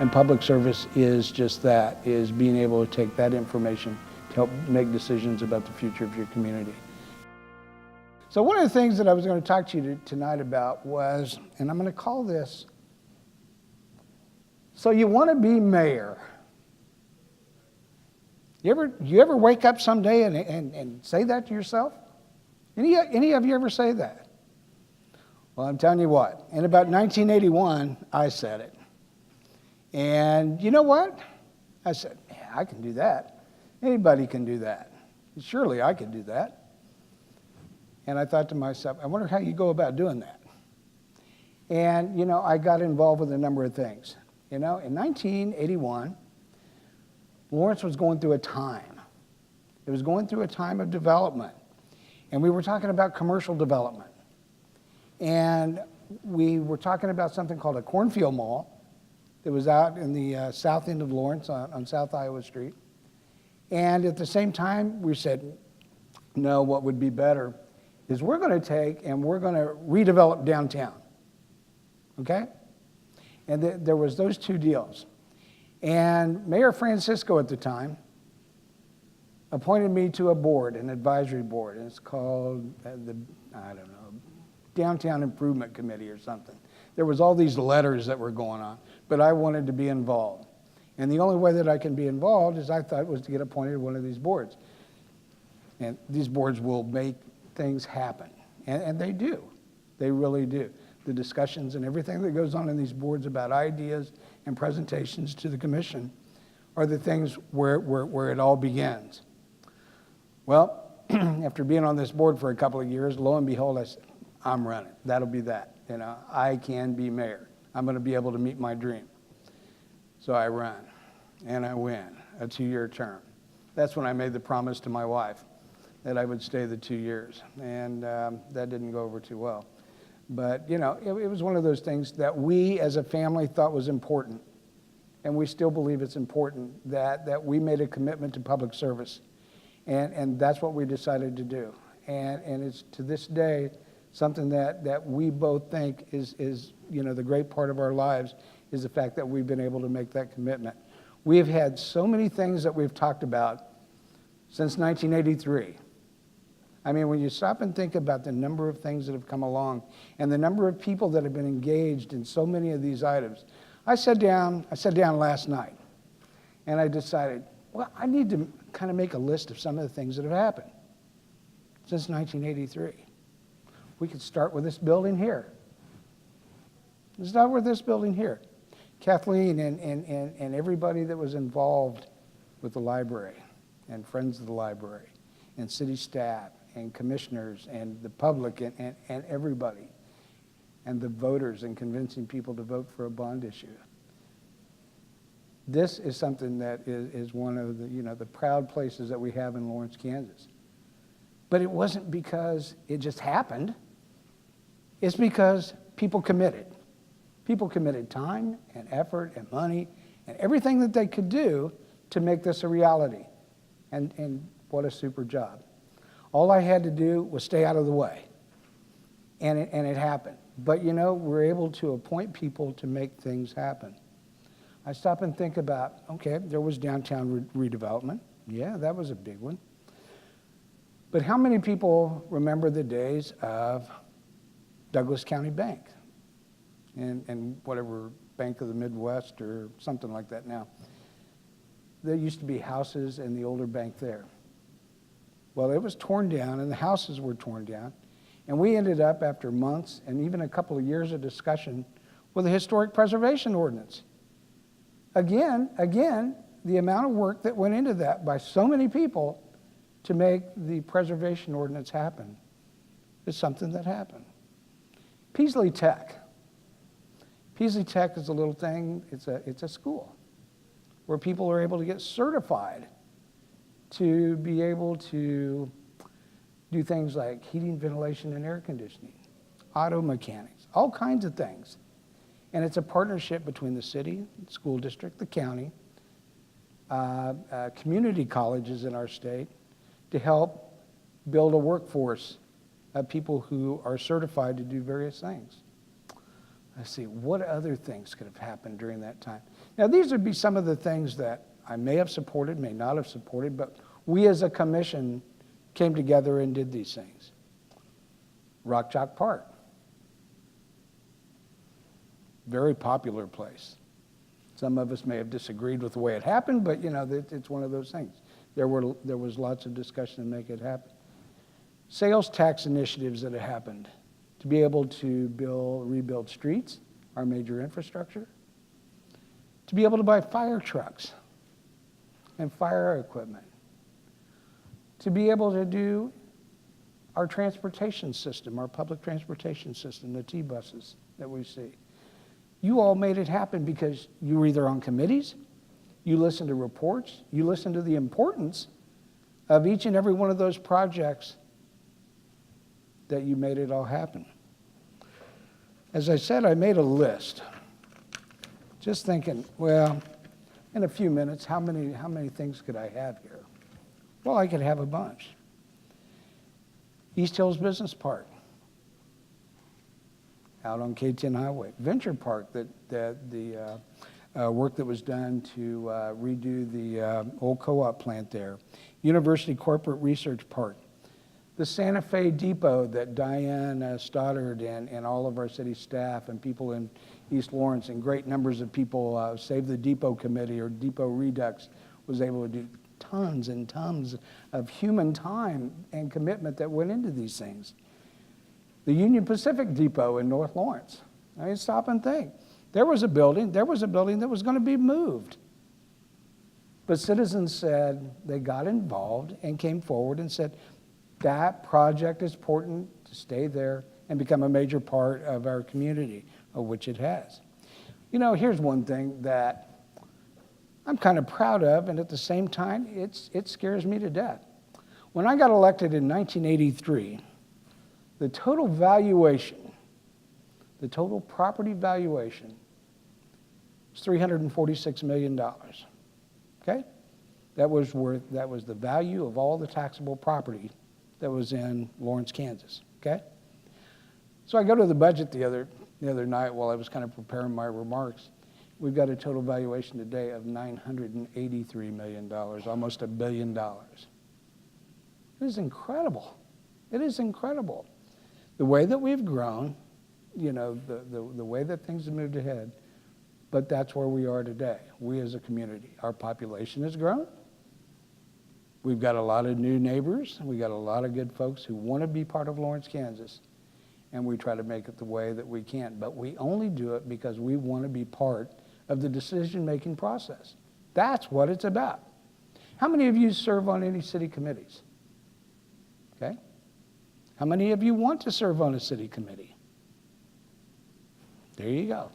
And public service is just that, is being able to take that information to help make decisions about the future of your community. So one of the things that I was going to talk to you tonight about was, and I'm going to call this, so you want to be mayor. You ever wake up someday and say that to yourself? Any of you ever say that? Well, I'm telling you what, in about 1981, I said it. And you know what? I said, yeah, I can do that. Anybody can do that. Surely I could do that. And I thought to myself, I wonder how you go about doing that. And, you know, I got involved with a number of things. You know, in 1981, Lawrence was going through a time. It was going through a time of development. And we were talking about commercial development. And we were talking about something called a cornfield mall that was out in the south end of Lawrence on South Iowa Street. And at the same time, we said, no, what would be better is we're going to take and we're going to redevelop downtown. Okay? And there was those two deals. And Mayor Francisco at the time appointed me to a board, an advisory board, and it's called Downtown Improvement Committee or something. There was all these letters that were going on, but I wanted to be involved. And the only way that I can be involved is I thought was to get appointed to one of these boards. And these boards will make things happen. And they do. They really do. The discussions and everything that goes on in these boards about ideas and presentations to the commission are the things where it all begins. Well, after being on this board for a couple of years, lo and behold, I said, I'm running. That'll be that. You know, I can be mayor. I'm going to be able to meet my dream. So I run, and I win a 2-year term. That's when I made the promise to my wife that I would stay the 2 years, and that didn't go over too well. But, you know, it was one of those things that we as a family thought was important, and we still believe it's important that we made a commitment to public service, and that's what we decided to do. And it's to this day something that we both think is, you know, the great part of our lives is the fact that we've been able to make that commitment. We've had so many things that we've talked about since 1983. I mean, when you stop and think about the number of things that have come along and the number of people that have been engaged in so many of these items, I sat down last night and I decided, well, I need to kind of make a list of some of the things that have happened since 1983. We could start with this building here. Let's start with this building here. Kathleen and everybody that was involved with the library and friends of the library and city staff and commissioners and the public and everybody and the voters and convincing people to vote for a bond issue. This is something that is one of the, you know, the proud places that we have in Lawrence, Kansas. But it wasn't because it just happened. It's because people committed. People committed time and effort and money and everything that they could do to make this a reality. And what a super job. All I had to do was stay out of the way. And it happened. But you know, we're able to appoint people to make things happen. I stop and think about, okay, there was downtown redevelopment. Yeah, that was a big one. But how many people remember the days of Douglas County Bank and whatever Bank of the Midwest or something like that now? There used to be houses in the older bank there. Well, it was torn down and the houses were torn down. And we ended up, after months and even a couple of years of discussion, with a historic preservation ordinance. Again, the amount of work that went into that by so many people to make the preservation ordinance happen is something that happened. Peasley Tech. Peasley Tech is a little thing, it's a school where people are able to get certified to be able to do things like heating, ventilation, and air conditioning, auto mechanics, all kinds of things. And it's a partnership between the city, the school district, the county, community colleges in our state to help build a workforce of people who are certified to do various things. Let's see, what other things could have happened during that time? Now, these would be some of the things that I may have supported, may not have supported, but we as a commission came together and did these things. Rock Chalk Park. Very popular place. Some of us may have disagreed with the way it happened, but you know, it's one of those things. There was lots of discussion to make it happen. Sales tax initiatives that have happened to be able to rebuild streets, our major infrastructure, to be able to buy fire trucks and fire equipment, to be able to do our transportation system, our public transportation system, the T-buses that we see. You all made it happen because you were either on committees, you listened to reports, you listened to the importance of each and every one of those projects that you made it all happen. As I said, I made a list. Just thinking, well, in a few minutes, how many things could I have here? Well, I could have a bunch. East Hills Business Park, out on K-10 Highway. Venture Park, the work that was done to redo the old co-op plant there. University Corporate Research Park. The Santa Fe Depot that Diane Stoddard and all of our city staff and people in East Lawrence and great numbers of people, Save the Depot Committee or Depot Redux, was able to do tons and tons of human time and commitment that went into these things. The Union Pacific Depot in North Lawrence. I mean, stop and think. There was a building that was going to be moved. But citizens said, they got involved and came forward and said, that project is important to stay there and become a major part of our community, of which it has. You know, here's one thing that I'm kind of proud of, and at the same time, it scares me to death. When I got elected in 1983, the total valuation, the total property valuation was $346 million, okay? That was the value of all the taxable property that was in Lawrence, Kansas, okay? So I go to the budget the other night while I was kind of preparing my remarks. We've got a total valuation today of $983 million, almost $1 billion. It is incredible. It is incredible. The way that we've grown, you know, the way that things have moved ahead, but that's where we are today, we as a community. Our population has grown. We've got a lot of new neighbors. We got a lot of good folks who want to be part of Lawrence, Kansas, and we try to make it the way that we can. But we only do it because we want to be part of the decision-making process. That's what it's about. How many of you serve on any city committees? Okay? How many of you want to serve on a city committee? There you go.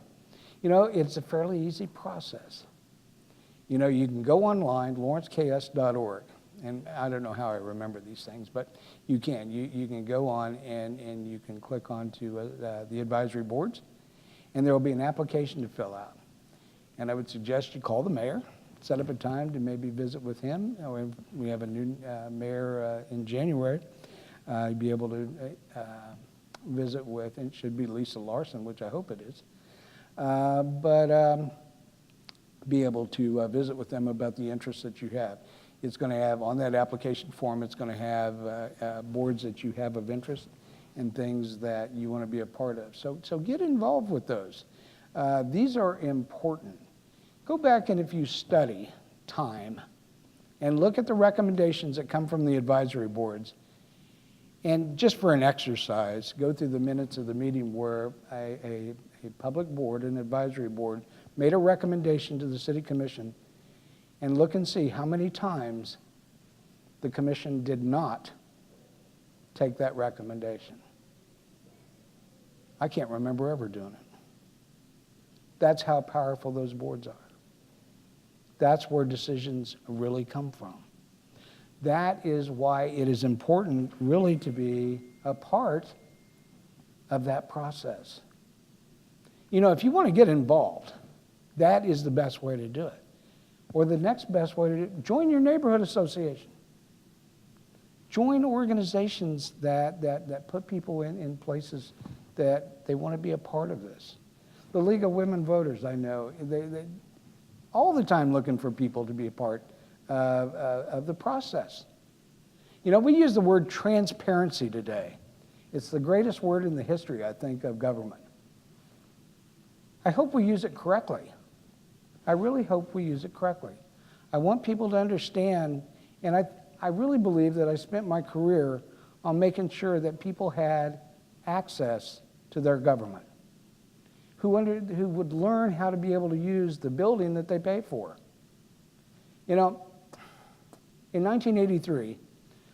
You know, it's a fairly easy process. You know, you can go online, lawrenceks.org, and I don't know how I remember these things, but you can. You can go on and you can click onto the advisory boards, and there will be an application to fill out. And I would suggest you call the mayor, set up a time to maybe visit with him. We have a new mayor in January. You'd be able to visit with, and it should be Lisa Larson, which I hope it is, be able to visit with them about the interests that you have. It's going to have, on that application form, it's going to have boards that you have of interest and things that you want to be a part of. So get involved with those. These are important. Go back and if you study time and look at the recommendations that come from the advisory boards, and just for an exercise, go through the minutes of the meeting where a public board, an advisory board, made a recommendation to the city commission, and look and see how many times the commission did not take that recommendation. I can't remember ever doing it. That's how powerful those boards are. That's where decisions really come from. That is why it is important really to be a part of that process. You know, if you want to get involved, that is the best way to do it. Or the next best way to do it, join your neighborhood association. Join organizations that put people in places that they want to be a part of this. The League of Women Voters, I know, they all the time looking for people to be a part of the process. You know, we use the word transparency today. It's the greatest word in the history, I think, of government. I hope we use it correctly. I really hope we use it correctly. I want people to understand, and I really believe that I spent my career on making sure that people had access to their government, who would learn how to be able to use the building that they pay for. You know, in 1983,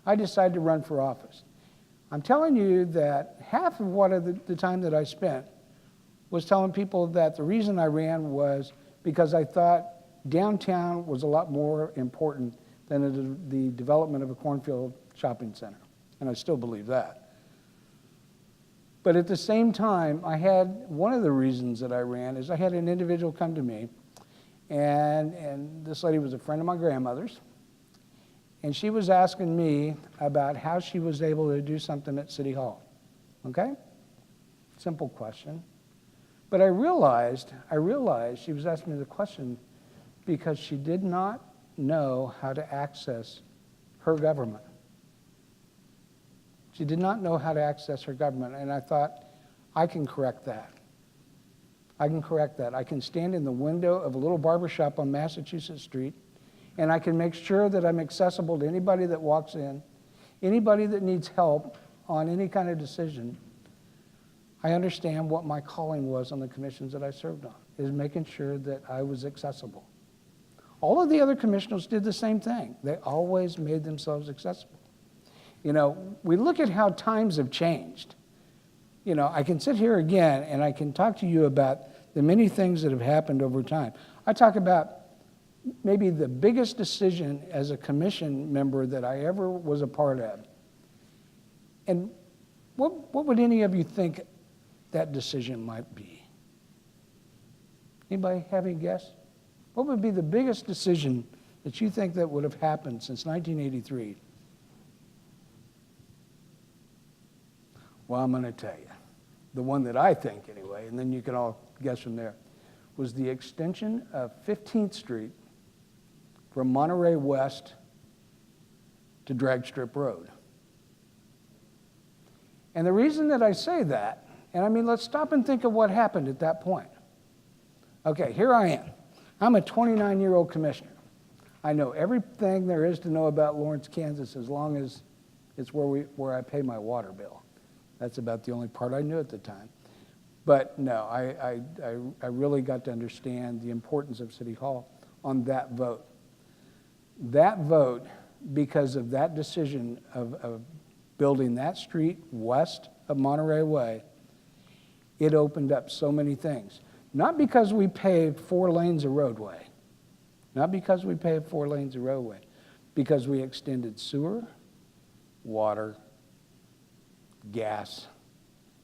I decided to run for office. I'm telling you that half of the time that I spent was telling people that the reason I ran was because I thought downtown was a lot more important than the development of a cornfield shopping center. And I still believe that. But at the same time, one of the reasons that I ran is I had an individual come to me, and this lady was a friend of my grandmother's, and she was asking me about how she was able to do something at City Hall. Okay? Simple question. But I realized she was asking me the question because she did not know how to access her government. She did not know how to access her government, and I thought, I can correct that. I can correct that. I can stand in the window of a little barbershop on Massachusetts Street, and I can make sure that I'm accessible to anybody that walks in, anybody that needs help on any kind of decision. I understand what my calling was on the commissions that I served on, is making sure that I was accessible. All of the other commissioners did the same thing. They always made themselves accessible. You know, we look at how times have changed. You know, I can sit here again and I can talk to you about the many things that have happened over time. I talk about maybe the biggest decision as a commission member that I ever was a part of. And what would any of you think that decision might be? Anybody have any guess? What would be the biggest decision that you think that would have happened since 1983? Well, I'm going to tell you. The one that I think, anyway, and then you can all guess from there, was the extension of 15th Street from Monterey West to Drag Strip Road. And the reason that I say that, and I mean, let's stop and think of what happened at that point. Okay, here I am. I'm a 29-year-old commissioner. I know everything there is to know about Lawrence, Kansas, as long as it's where I pay my water bill. That's about the only part I knew at the time. But no, I really got to understand the importance of City Hall on that vote. That vote, because of that decision of building that street west of Monterey Way, it opened up so many things. Not because we paved 4 lanes of roadway. Not because we paved 4 lanes of roadway. Because we extended sewer, water, gas,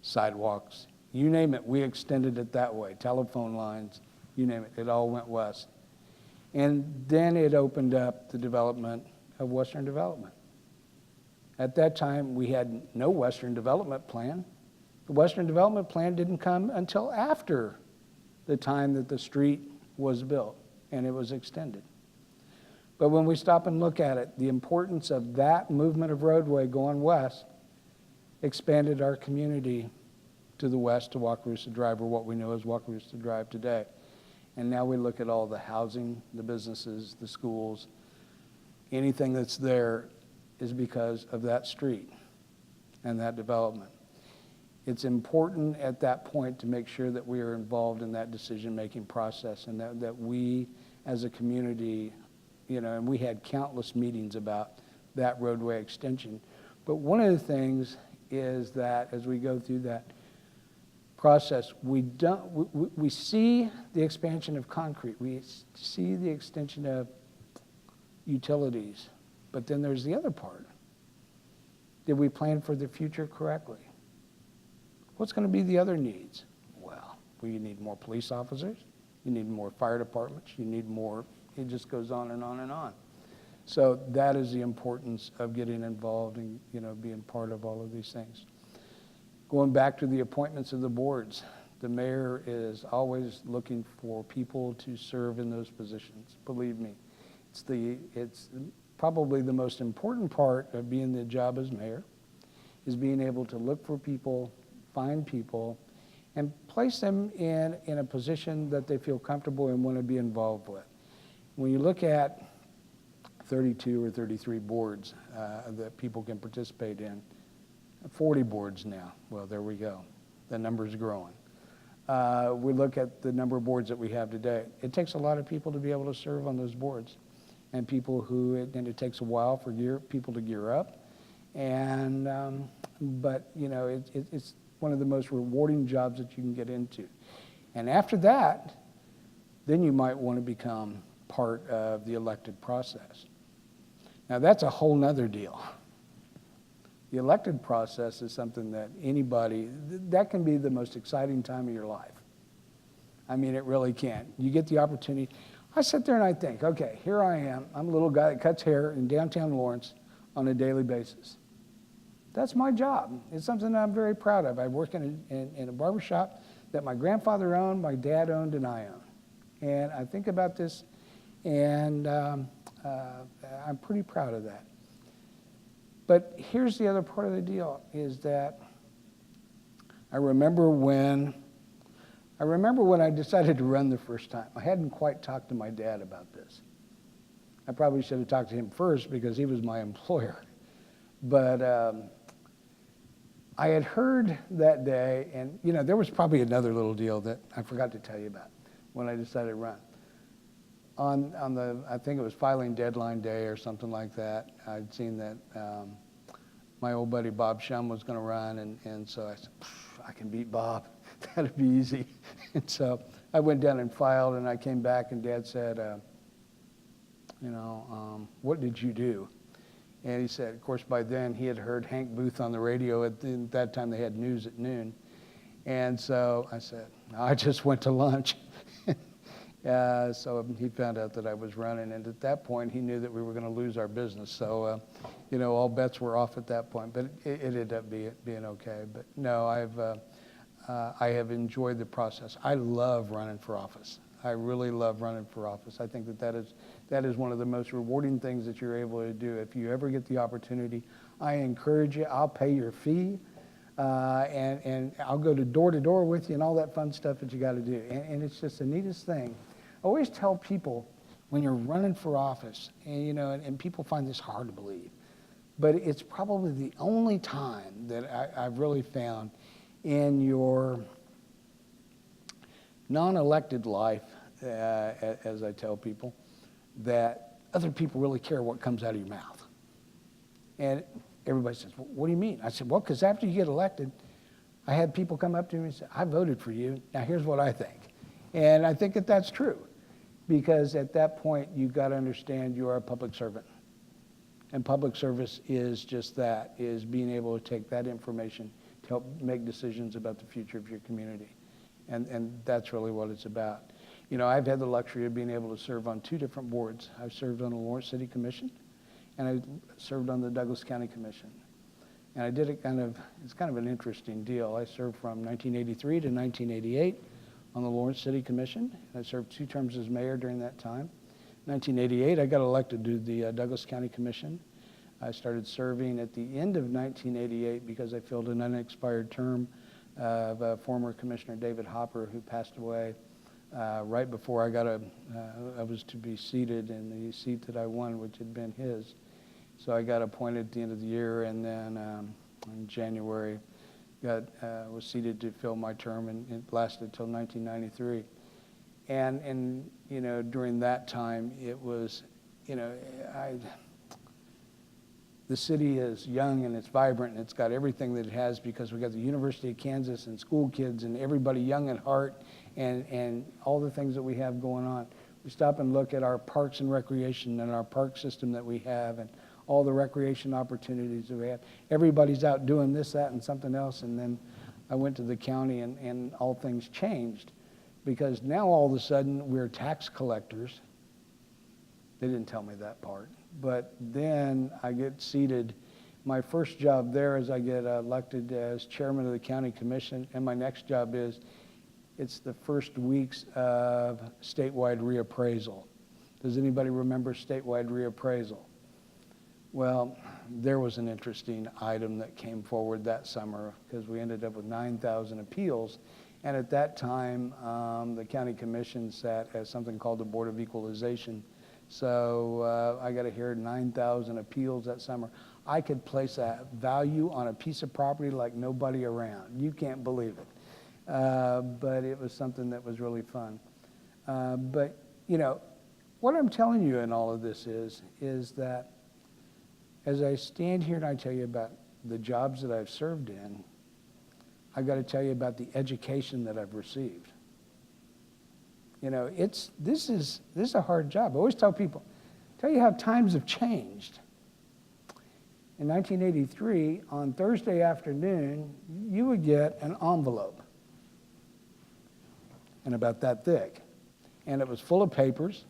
sidewalks, you name it, we extended it that way. Telephone lines, you name it, it all went west. And then it opened up the development of Western Development. At that time, we had no Western Development Plan. The Western Development Plan didn't come until after the time that the street was built and it was extended. But when we stop and look at it, the importance of that movement of roadway going west expanded our community to the west to Wakarusa Drive, or what we know as Wakarusa Drive today. And now we look at all the housing, the businesses, the schools, anything that's there is because of that street and that development. It's important at that point to make sure that we are involved in that decision-making process, and that we as a community, you know, and we had countless meetings about that roadway extension. But one of the things is that as we go through that process, we see the expansion of concrete, we see the extension of utilities, but then there's the other part. Did we plan for the future correctly? What's going to be the other needs? Well, you need more police officers, you need more fire departments, you need more, it just goes on and on and on. So that is the importance of getting involved and, you know, being part of all of these things. Going back to the appointments of the boards, The mayor is always looking for people to serve in those positions. Believe me, it's probably the most important part of being the job as mayor, is being able to look for people, find people, and place them in a position that they feel comfortable and want to be involved with. When you look at 32 or 33 boards that people can participate in, 40 boards now, well, there we go. The number's growing. We look at the number of boards that we have today. It takes a lot of people to be able to serve on those boards, and and it takes a while for people to gear up. But you know, it's one of the most rewarding jobs that you can get into. And after that, then you might want to become part of the elected process. Now that's a whole nother deal. The elected process is something that that can be the most exciting time of your life. I mean, it really can. You get the opportunity. I sit there and I think, okay, here I am. I'm a little guy that cuts hair in downtown Lawrence on a daily basis. That's my job. It's something that I'm very proud of. I work in a barbershop that my grandfather owned, my dad owned, and I own. And I think about this, and I'm pretty proud of that. But here's the other part of the deal, is that I remember when I decided to run the first time. I hadn't quite talked to my dad about this. I probably should have talked to him first because he was my employer. But I had heard that day, and you know, there was probably another little deal that I forgot to tell you about when I decided to run. On the, I think it was filing deadline day or something like that, I'd seen that my old buddy Bob Shum was going to run, and so I said, I can beat Bob. That'd be easy. And so I went down and filed, and I came back, and Dad said, what did you do? And he said, of course, by then he had heard Hank Booth on the radio. At that time, they had news at noon. And so I said, I just went to lunch. So he found out that I was running, and at that point, he knew that we were going to lose our business. So, all bets were off at that point, but it ended up being okay. But no, I have enjoyed the process. I love running for office. I really love running for office. I think that is one of the most rewarding things that you're able to do. If you ever get the opportunity, I encourage you. I'll pay your fee, and I'll go to door with you and all that fun stuff that you got to do. And it's just the neatest thing. I always tell people when you're running for office, and people find this hard to believe, but it's probably the only time that I've really found in your non-elected life, as I tell people, that other people really care what comes out of your mouth. And everybody says, well, what do you mean? I said, well, because after you get elected, I had people come up to me and say, I voted for you. Now here's what I think. And I think that that's true, because at that point, you've got to understand you are a public servant. And public service is just that, is being able to take that information to help make decisions about the future of your community. And that's really what it's about. I've had the luxury of being able to serve on 2 different boards. I've served on the Lawrence City Commission, and I served on the Douglas County Commission. And I did it's kind of an interesting deal. I served from 1983 to 1988 on the Lawrence City Commission. I served 2 terms as mayor during that time. 1988, I got elected to the Douglas County Commission. I started serving at the end of 1988 because I filled an unexpired term of former Commissioner David Hopper, who passed away right before I was to be seated in the seat that I won, which had been his. So I got appointed at the end of the year, and then in January was seated to fill my term, and it lasted till 1993. And during that time, it was, the city is young and it's vibrant and it's got everything that it has, because we got the University of Kansas and school kids and everybody young at heart, and all the things that we have going on. We stop and look at our parks and recreation and our park system that we have, and all the recreation opportunities that we have. Everybody's out doing this, that, and something else. And then I went to the county, and all things changed, because now all of a sudden we're tax collectors. They didn't tell me that part. But then I get seated. My first job there is I get elected as chairman of the county commission, and my next job is It's the first weeks of statewide reappraisal. Does anybody remember statewide reappraisal? Well, there was an interesting item that came forward that summer because we ended up with 9,000 appeals. And at that time, the county commission sat as something called the Board of Equalization. So I got to hear 9,000 appeals that summer. I could place a value on a piece of property like nobody around. You can't believe it. But it was something that was really fun. But, you know, what I'm telling you in all of this is that as I stand here and I tell you about the jobs that I've served in, I've got to tell you about the education that I've received. You know, this is a hard job. I always tell people, tell you how times have changed. In 1983, on Thursday afternoon, you would get an envelope, and about that thick. And it was full of papers,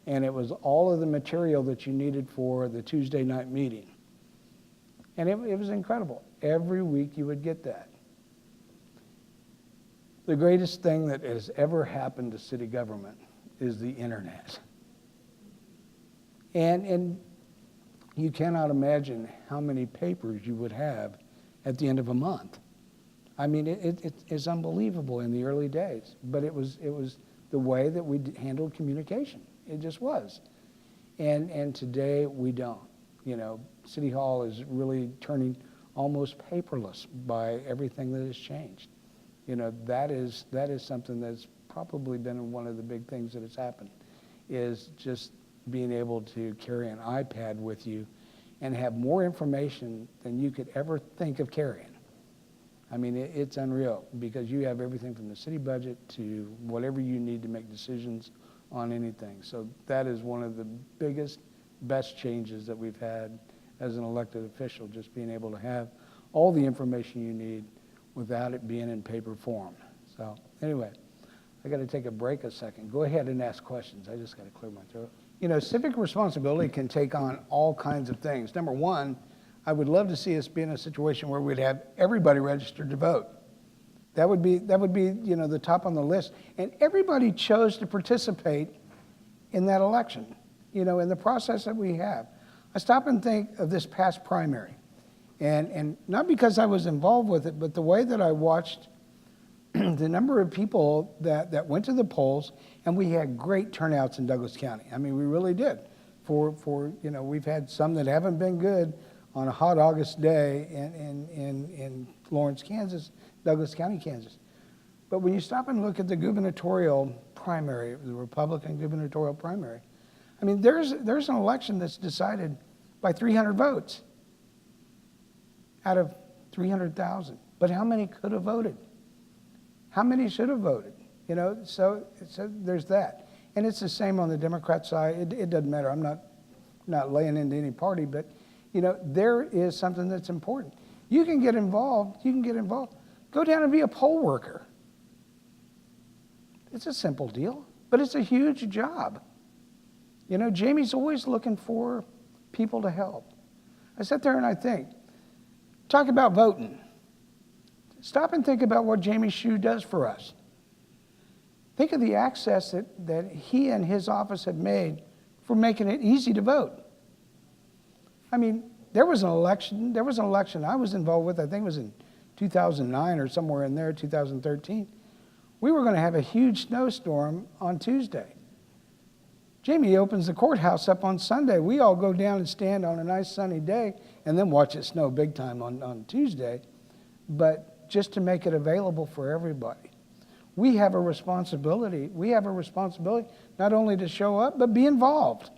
and it was all of the material that you needed for the Tuesday night meeting. And it was incredible. Every week you would get that. The greatest thing that has ever happened to city government is the internet. And you cannot imagine how many papers you would have at the end of a month. I mean, it's unbelievable in the early days, but it was the way that we handled communication. It just was. And today we don't. You know, City Hall is really turning almost paperless by everything that has changed. You know, that is something that's probably been one of the big things that has happened, is just being able to carry an iPad with you and have more information than you could ever think of carrying. I mean, it's unreal because you have everything from the city budget to whatever you need to make decisions on anything. So that is one of the biggest, best changes that we've had as an elected official, just being able to have all the information you need without it being in paper form. So anyway, I got to take a break a second. Go ahead and ask questions. I just got to clear my throat. You know, civic responsibility can take on all kinds of things. Number one, I would love to see us be in a situation where we'd have everybody registered to vote. That would be, you know, the top on the list. And everybody chose to participate in that election, you know, in the process that we have. I stop and think of this past primary. And not because I was involved with it, but the way that I watched the number of people that went to the polls, and we had great turnouts in Douglas County. I mean, we really did. For you know, we've had some that haven't been good on a hot August day in Lawrence, Kansas, Douglas County, Kansas. But when you stop and look at the gubernatorial primary, the Republican gubernatorial primary, I mean, there's an election that's decided by 300 votes out of 300,000. But how many could have voted? How many should have voted? You know, so there's that. And it's the same on the Democrat side. It doesn't matter. I'm not laying into any party, but you know, there is something that's important. You can get involved. You can get involved. Go down and be a poll worker. It's a simple deal, but it's a huge job. You know, Jamie's always looking for people to help. I sit there and I think, talk about voting. Stop and think about what Jamie Shue does for us. Think of the access that he and his office have made for making it easy to vote. I mean, there was an election I was involved with, I think it was in 2009 or somewhere in there, 2013. We were going to have a huge snowstorm on Tuesday. Jamie opens the courthouse up on Sunday. We all go down and stand on a nice sunny day and then watch it snow big time on Tuesday, but just to make it available for everybody. We have a responsibility. We have a responsibility not only to show up, but be involved.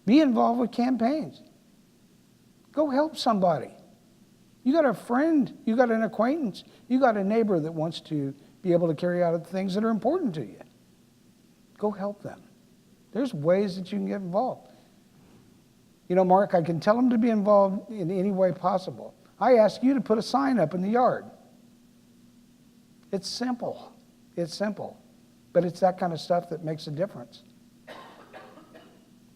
Be involved with campaigns. Go help somebody. You got a friend, you got an acquaintance, you got a neighbor that wants to be able to carry out the things that are important to you. Go help them. There's ways that you can get involved. You know, Mark, I can tell them to be involved in any way possible. I ask you to put a sign up in the yard. It's simple. It's simple. But it's that kind of stuff that makes a difference.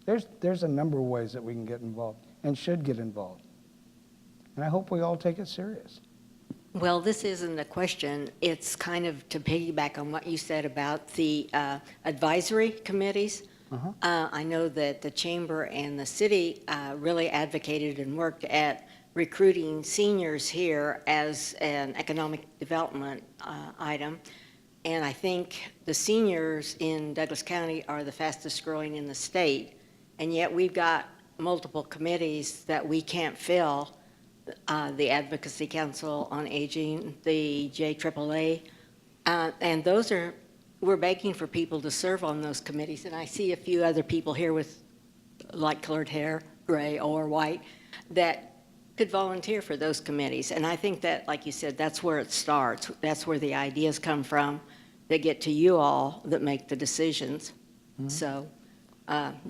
There's a number of ways that we can get involved and should get involved. And I hope we all take it serious. Well, this isn't a question. It's kind of to piggyback on what you said about the advisory committees. I know that the chamber and the city really advocated and worked at recruiting seniors here as an economic development item. And I think the seniors in Douglas County are the fastest growing in the state. And yet we've got multiple committees that we can't fill, the Advocacy Council on Aging, the JAAA, and those are, we're begging for people to serve on those committees. And I see a few other people here with light colored hair, gray or white, that could volunteer for those committees. And I think that, like you said, that's where it starts. That's where the ideas come from that get to you all that make the decisions. So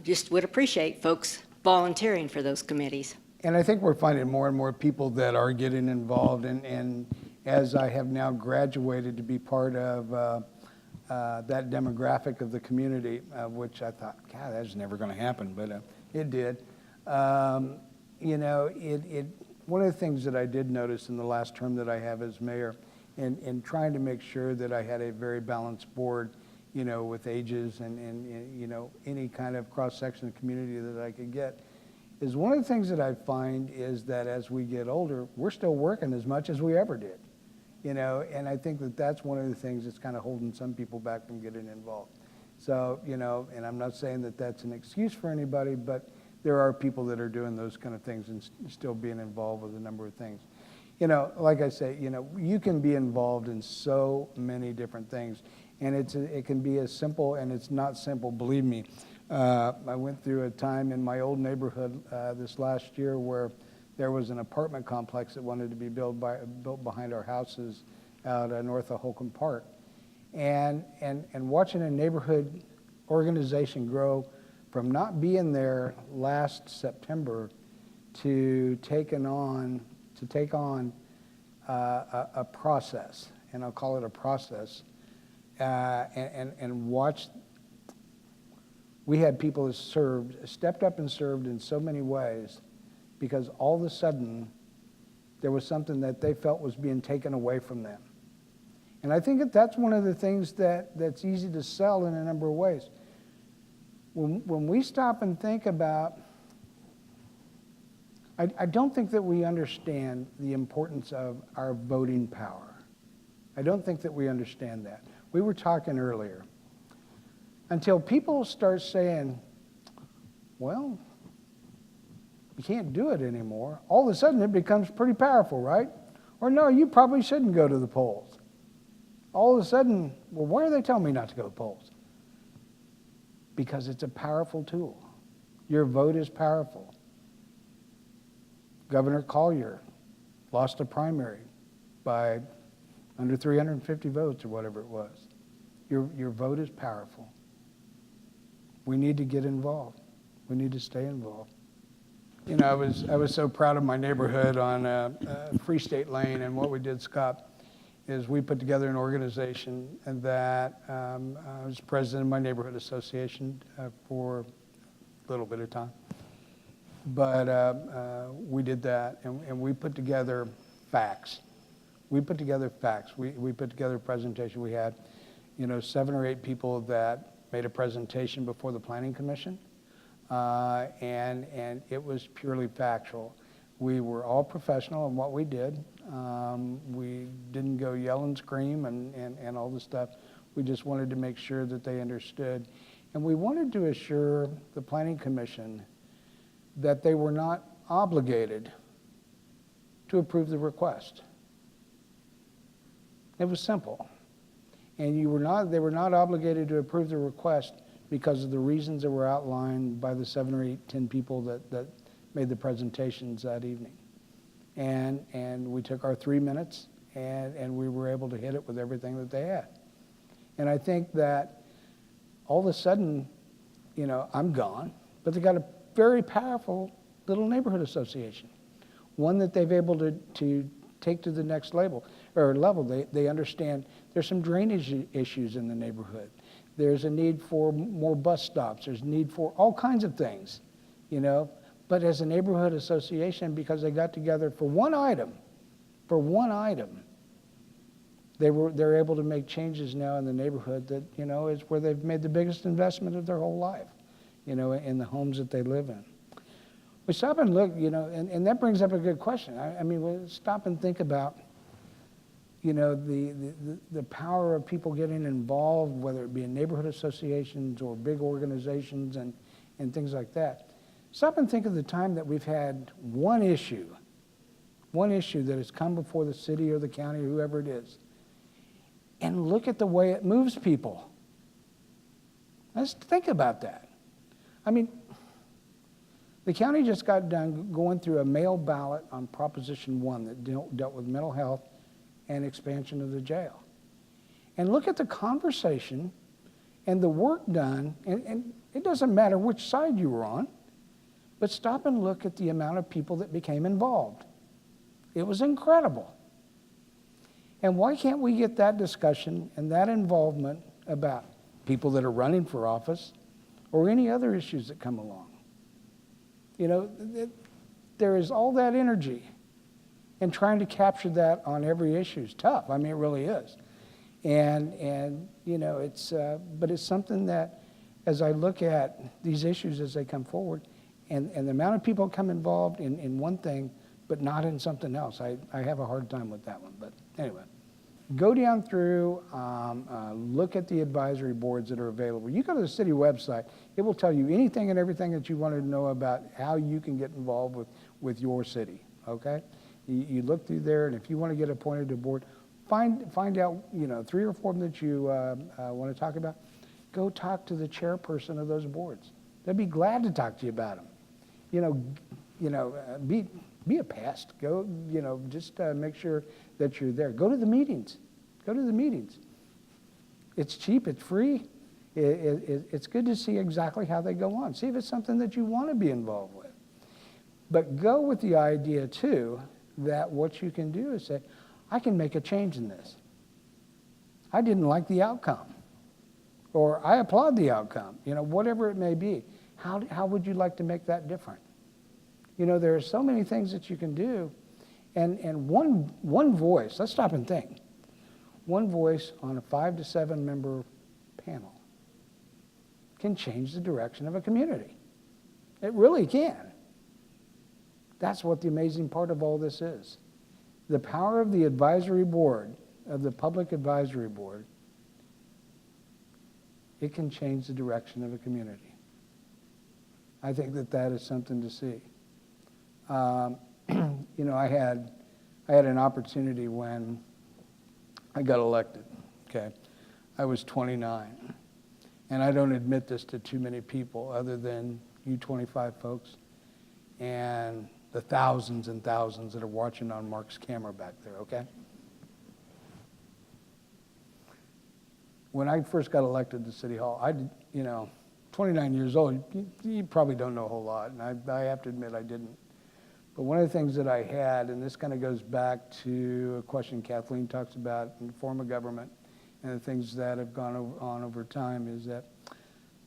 just would appreciate folks volunteering for those committees. And I think we're finding more and more people that are getting involved. And as I have now graduated to be part of that demographic of the community, which I thought, God, that's never going to happen, but it did. You know, one of the things that I did notice in the last term that I have as mayor, and trying to make sure that I had a very balanced board, you know, with ages and you know, any kind of cross-section of community that I could get, is one of the things that I find is that as we get older, we're still working as much as we ever did, you know, and I think that that's one of the things that's kind of holding some people back from getting involved. So, you know, and I'm not saying that that's an excuse for anybody, but there are people that are doing those kind of things and still being involved with a number of things. You know, like I say, you know, you can be involved in so many different things, and it can be as simple, and it's not simple, believe me. I went through a time in my old neighborhood this last year where there was an apartment complex that wanted to be built behind our houses out north of Holcomb Park. And watching a neighborhood organization grow from not being there last September to take on a process, and I'll call it a process, and watch. We had people that stepped up and served in so many ways, because all of a sudden there was something that they felt was being taken away from them. And I think that's one of the things that's easy to sell in a number of ways. When we stop and think about, I don't think that we understand the importance of our voting power. I don't think that we understand that. We were talking earlier. Until people start saying, well, you can't do it anymore, all of a sudden it becomes pretty powerful, right? Or no, you probably shouldn't go to the polls. All of a sudden, well, why are they telling me not to go to the polls? Because it's a powerful tool. Your vote is powerful. Governor Collier lost a primary by under 350 votes or whatever it was. Your vote is powerful. We need to get involved. We need to stay involved. You know, I was so proud of my neighborhood on Free State Lane, and what we did, Scott, is we put together an organization that I was president of my neighborhood association for a little bit of time. But we did that, and we put together facts. We put together facts. We put together a presentation. We had, you know, 7 or 8 people that made a presentation before the Planning Commission, and it was purely factual. We were all professional in what we did. We didn't go yell and scream and all this stuff. We just wanted to make sure that they understood. And we wanted to assure the Planning Commission that they were not obligated to approve the request. It was simple. And they were not obligated to approve the request because of the reasons that were outlined by the 7 or 8, 10 people that made the presentations that evening. And we took our 3 minutes and we were able to hit it with everything that they had. And I think that all of a sudden, you know, I'm gone, but they got a very powerful little neighborhood association, one that they've able to take to the next level. They understand there's some drainage issues in the neighborhood. There's a need for more bus stops. There's a need for all kinds of things, you know. But as a neighborhood association, because they got together for one item, they're able to make changes now in the neighborhood that, is where they've made the biggest investment of their whole life, in the homes that they live in. We stop and look, and that brings up a good question. I mean, we stop and think about, the power of people getting involved, whether it be in neighborhood associations or big organizations and things like that. Stop and think of the time that we've had one issue that has come before the city or the county or whoever it is, and look at the way it moves people. Let's think about that. I mean, the county just got done going through a mail ballot on Proposition 1 that dealt with mental health and expansion of the jail. And look at the conversation and the work done, and it doesn't matter which side you were on, but stop and look at the amount of people that became involved. It was incredible. And why can't we get that discussion and that involvement about people that are running for office or any other issues that come along? There is all that energy, and trying to capture that on every issue is tough. I mean, it really is. And but it's something that, as I look at these issues as they come forward, and the amount of people come involved in one thing, but not in something else, I have a hard time with that one. But anyway, go down through, look at the advisory boards that are available. You go to the city website, it will tell you anything and everything that you wanted to know about how you can get involved with your city, okay? You look through there, and if you want to get appointed to a board, find out, 3 or 4 of them that you want to talk about. Go talk to the chairperson of those boards. They'd be glad to talk to you about them. Be a pest. Go, just make sure that you're there. Go to the meetings. Go to the meetings. It's cheap. It's free. It's good to see exactly how they go on. See if it's something that you want to be involved with. But go with the idea, too, that what you can do is say, I can make a change in this. I didn't like the outcome. Or I applaud the outcome. Whatever it may be. How would you like to make that different? There are so many things that you can do. And one voice, let's stop and think. One voice on a 5 to 7 member panel can change the direction of a community. It really can. That's what the amazing part of all this is. The power of the advisory board, of the public advisory board, it can change the direction of a community. I think that is something to see. I had an opportunity when I got elected, okay? I was 29, and I don't admit this to too many people other than you 25 folks and the thousands and thousands that are watching on Mark's camera back there, okay? When I first got elected to City Hall, 29 years old, you probably don't know a whole lot, and I have to admit I didn't. But one of the things that I had, and this kind of goes back to a question Kathleen talks about in the form of government and the things that have gone on over time, is that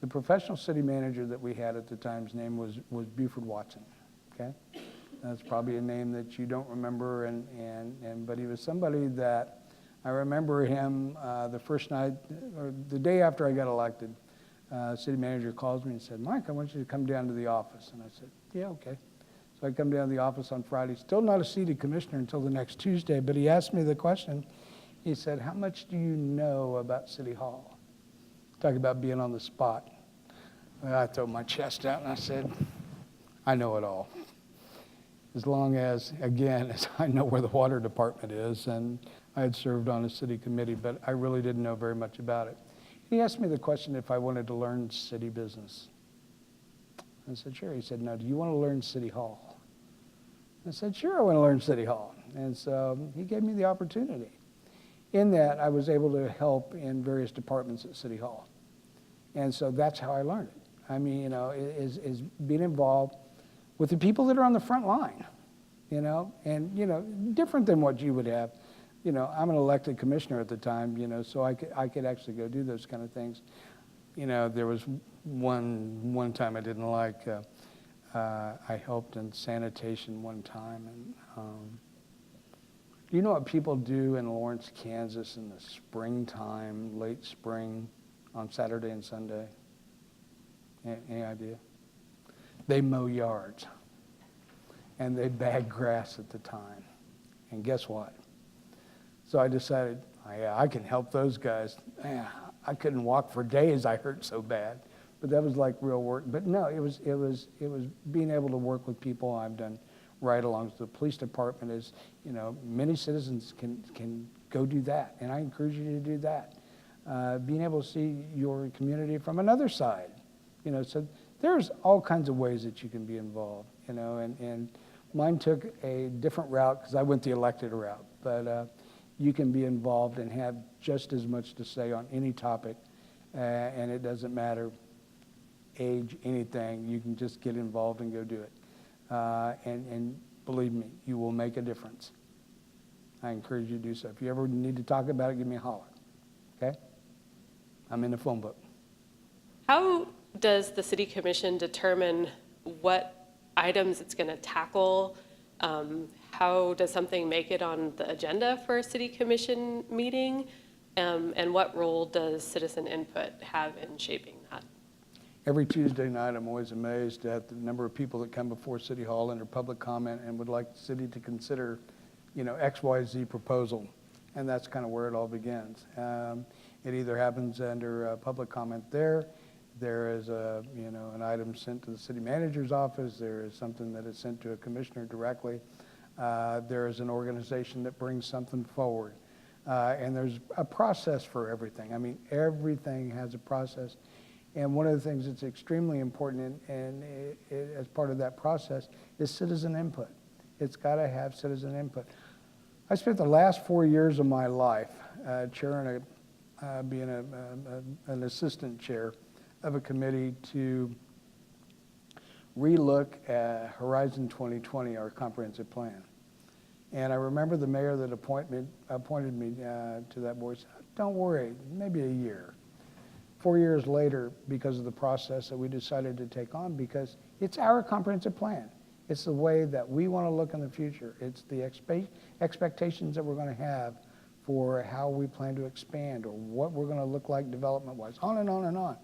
the professional city manager that we had at the time's name was Buford Watson, okay? That's probably a name that you don't remember, but he was somebody that I remember him the first night, or the day after I got elected, city manager calls me and said, Mike, I want you to come down to the office. And I said, yeah, okay. So I come down to the office on Friday, still not a seated commissioner until the next Tuesday, but he asked me the question. He said, how much do you know about City Hall? Talk about being on the spot. Well, I threw my chest out and I said, I know it all. As long as, again, as I know where the water department is, and I had served on a city committee, but I really didn't know very much about it. He asked me the question if I wanted to learn city business. I said, sure. He said, no, do you want to learn City Hall? I said, sure, I want to learn City Hall. And so he gave me the opportunity. In that, I was able to help in various departments at City Hall. And so that's how I learned it. I mean, is being involved with the people that are on the front line, and, different than what you would have. I'm an elected commissioner at the time, so I could actually go do those kind of things. There was one time I didn't like, I helped in sanitation one time, and Do you know what people do in Lawrence, Kansas in the springtime, late spring, on Saturday and Sunday? Any idea? They mow yards, and they bag grass at the time. And guess what? So I decided, oh, yeah, I can help those guys. Man, I couldn't walk for days. I hurt so bad. But that was like real work. But no, it was being able to work with people. I've done ride-alongs. The police department is, many citizens can go do that, and I encourage you to do that. Being able to see your community from another side, so there's all kinds of ways that you can be involved, and mine took a different route because I went the elected route, but you can be involved and have just as much to say on any topic, and it doesn't matter age, anything. You can just get involved and go do it. And believe me, you will make a difference. I encourage you to do so. If you ever need to talk about it, give me a holler, okay? I'm in the phone book. How does the City Commission determine what items it's going to tackle? How does something make it on the agenda for a City Commission meeting? And what role does citizen input have in shaping that? Every Tuesday night, I'm always amazed at the number of people that come before City Hall under public comment and would like the city to consider, XYZ proposal. And that's kind of where it all begins. It either happens under public comment there. There is an item sent to the city manager's office. There is something that is sent to a commissioner directly. There is an organization that brings something forward. And there's a process for everything. I mean, everything has a process. And one of the things that's extremely important and as part of that process is citizen input. It's got to have citizen input. I spent the last 4 years of my life chairing being an assistant chair of a committee to relook at Horizon 2020, our comprehensive plan. And I remember the mayor that appointed me to that board said, don't worry, maybe a year. 4 years later, because of the process that we decided to take on, because it's our comprehensive plan. It's the way that we want to look in the future. It's the expectations that we're going to have for how we plan to expand or what we're going to look like development-wise, on and on and on.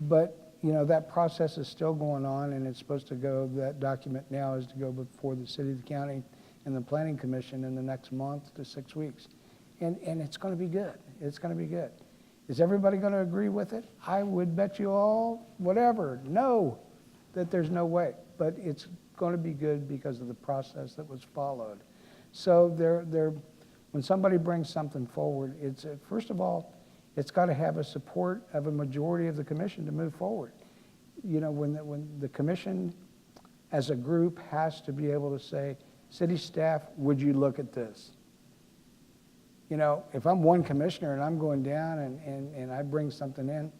But, that process is still going on, and it's supposed to go, that document now is to go before the city, the county, and the planning commission in the next month to 6 weeks. And it's going to be good. It's going to be good. Is everybody going to agree with it? I would bet you all, whatever, no, that there's no way. But it's going to be good because of the process that was followed. So when somebody brings something forward, it's first of all, it's got to have a support of a majority of the commission to move forward. When the commission as a group has to be able to say, city staff, would you look at this? If I'm one commissioner and I'm going down and I bring something in,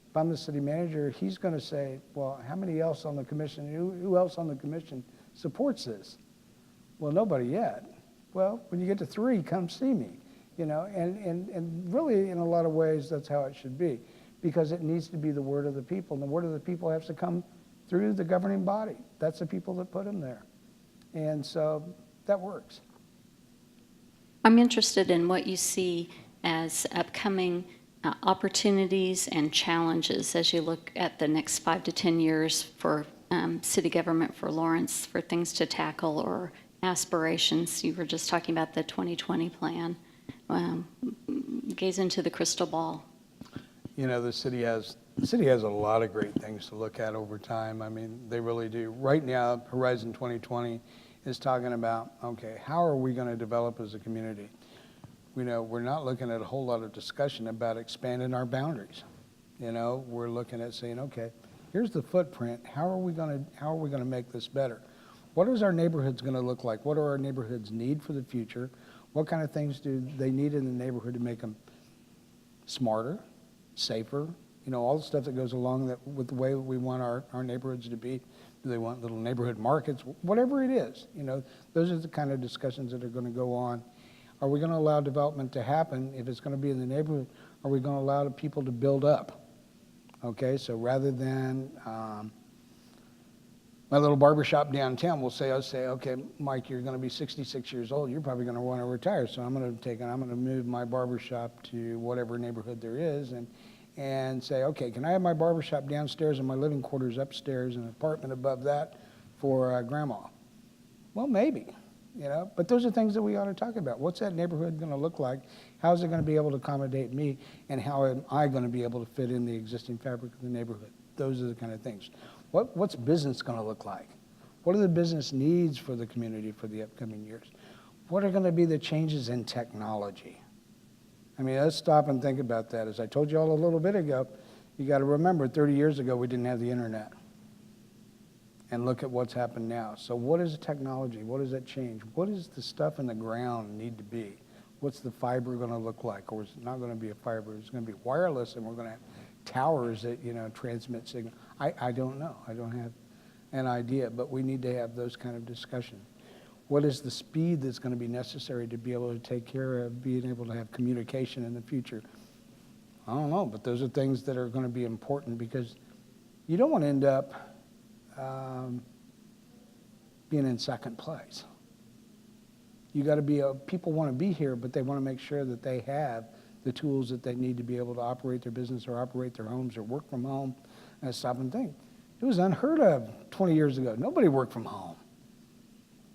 if I'm the city manager, he's going to say, well, how many else on the commission, who else on the commission supports this? Well, nobody yet. Well, when you get to 3, come see me. And really in a lot of ways that's how it should be, because it needs to be the word of the people, and the word of the people has to come through the governing body. That's the people that put them there. And so that works. I'm interested in what you see as upcoming opportunities and challenges as you look at the next 5 to 10 years for city government for Lawrence, for things to tackle or aspirations. You were just talking about the 2020 plan. Gaze into the crystal ball. The city has a lot of great things to look at over time. I mean, they really do. Right now, Horizon 2020 is talking about, okay, how are we going to develop as a community? We're not looking at a whole lot of discussion about expanding our boundaries. We're looking at saying, okay, here's the footprint. How are we going to make this better? What is our neighborhoods going to look like? What do our neighborhoods need for the future? What kind of things do they need in the neighborhood to make them smarter, safer? All the stuff that goes along with the way we want our neighborhoods to be. Do they want little neighborhood markets? Whatever it is, those are the kind of discussions that are going to go on. Are we going to allow development to happen? If it's going to be in the neighborhood, are we going to allow the people to build up? Okay, so rather than My little barber shop downtown will say, okay, Mike, you're going to be 66 years old. You're probably going to want to retire. So I'm going to move my barber shop to whatever neighborhood there is and say, okay, can I have my barber shop downstairs and my living quarters upstairs and an apartment above that for grandma? Well, maybe, but those are things that we ought to talk about. What's that neighborhood going to look like? How's it going to be able to accommodate me? And how am I going to be able to fit in the existing fabric of the neighborhood? Those are the kind of things. What's business going to look like? What are the business needs for the community for the upcoming years? What are going to be the changes in technology? I mean, let's stop and think about that. As I told you all a little bit ago, you got to remember 30 years ago we didn't have the internet. And look at what's happened now. So what is the technology? What does that change? What does the stuff in the ground need to be? What's the fiber going to look like? Or is it not going to be a fiber? It's going to be wireless and we're going to have towers that, transmit signal. I don't know. I don't have an idea, but we need to have those kind of discussions. What is the speed that's going to be necessary to be able to take care of being able to have communication in the future? I don't know, but those are things that are going to be important because you don't want to end up being in second place. You got to be, people want to be here, but they want to make sure that they have the tools that they need to be able to operate their business or operate their homes or work from home and stop and think. It was unheard of 20 years ago. Nobody worked from home.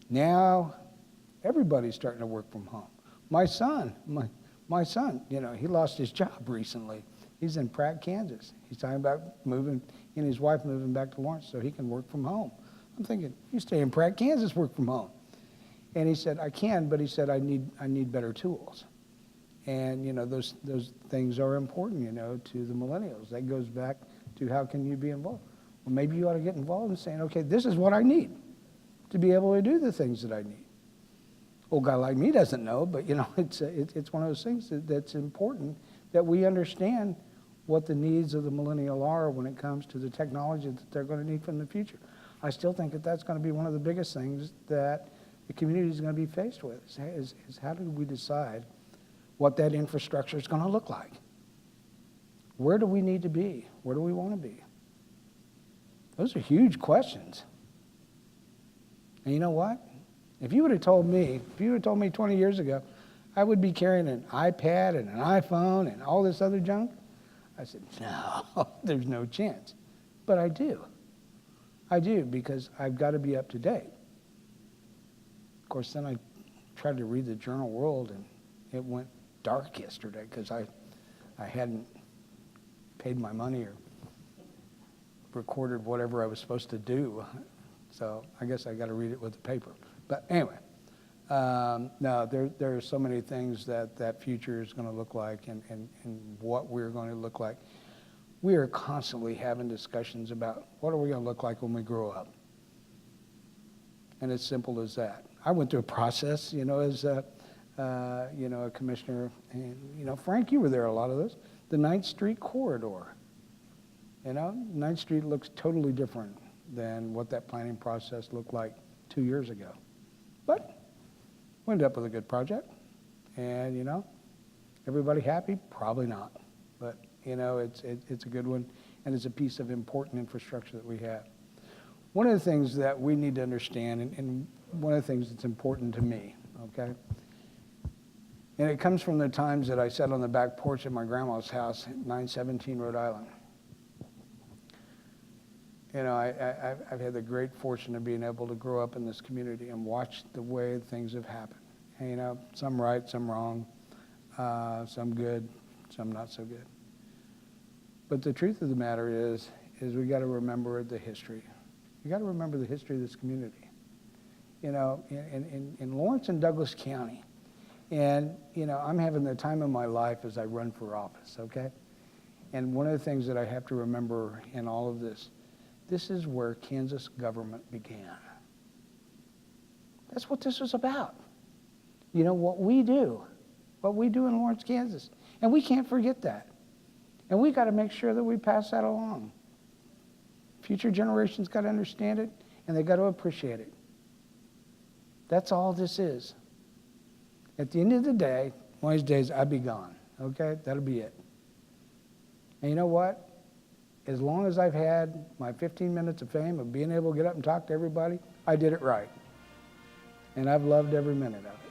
Now, everybody's starting to work from home. My son, he lost his job recently. He's in Pratt, Kansas. He's talking about moving, he and his wife moving back to Lawrence so he can work from home. I'm thinking, you stay in Pratt, Kansas, work from home. And he said, I can, but he said, I need better tools. And, those things are important, to the millennials. That goes back to how can you be involved? Well, maybe you ought to get involved in saying, okay, this is what I need to be able to do the things that I need. Old guy like me doesn't know, but, it's one of those things that's important that we understand what the needs of the millennial are when it comes to the technology that they're going to need from the future. I still think that that's going to be one of the biggest things that the community is going to be faced with, is how do we decide what that infrastructure is going to look like? Where do we need to be? Where do we want to be? Those are huge questions. And you know what? If you would have told me 20 years ago, I would be carrying an iPad and an iPhone and all this other junk, I said, no, there's no chance. But I do. I do, because I've got to be up to date. Of course, then I tried to read the journal World, and it went dark yesterday because I hadn't paid my money or recorded whatever I was supposed to do. So I guess I got to read it with the paper. But anyway, no, there are so many things that future is going to look like and what we're going to look like. We are constantly having discussions about what are we going to look like when we grow up. And it's simple as that. I went through a process, as a commissioner, and, Frank, you were there a lot of those. The 9th Street corridor. 9th Street looks totally different than what that planning process looked like 2 years ago. But we ended up with a good project. And, everybody happy? Probably not. But, it's a good one, and it's a piece of important infrastructure that we have. One of the things that we need to understand, and one of the things that's important to me, okay, and it comes from the times that I sat on the back porch of my grandma's house at 917 Rhode Island. I've had the great fortune of being able to grow up in this community and watch the way things have happened. And, some right, some wrong, some good, some not so good. But the truth of the matter is we got to remember the history. You got to remember the history of this community. In Lawrence and Douglas County, and I'm having the time of my life as I run for office. Okay, and one of the things that I have to remember in all of this is where Kansas government began. That's what this was about. What we do in Lawrence, Kansas, and we can't forget that. And we got to make sure that we pass that along. Future generations got to understand it, and they got to appreciate it. That's all this is. At the end of the day, one of these days, I'll be gone. Okay? That'll be it. And you know what? as long as I've had my 15 minutes of fame of being able to get up and talk to everybody, I did it right. And I've loved every minute of it.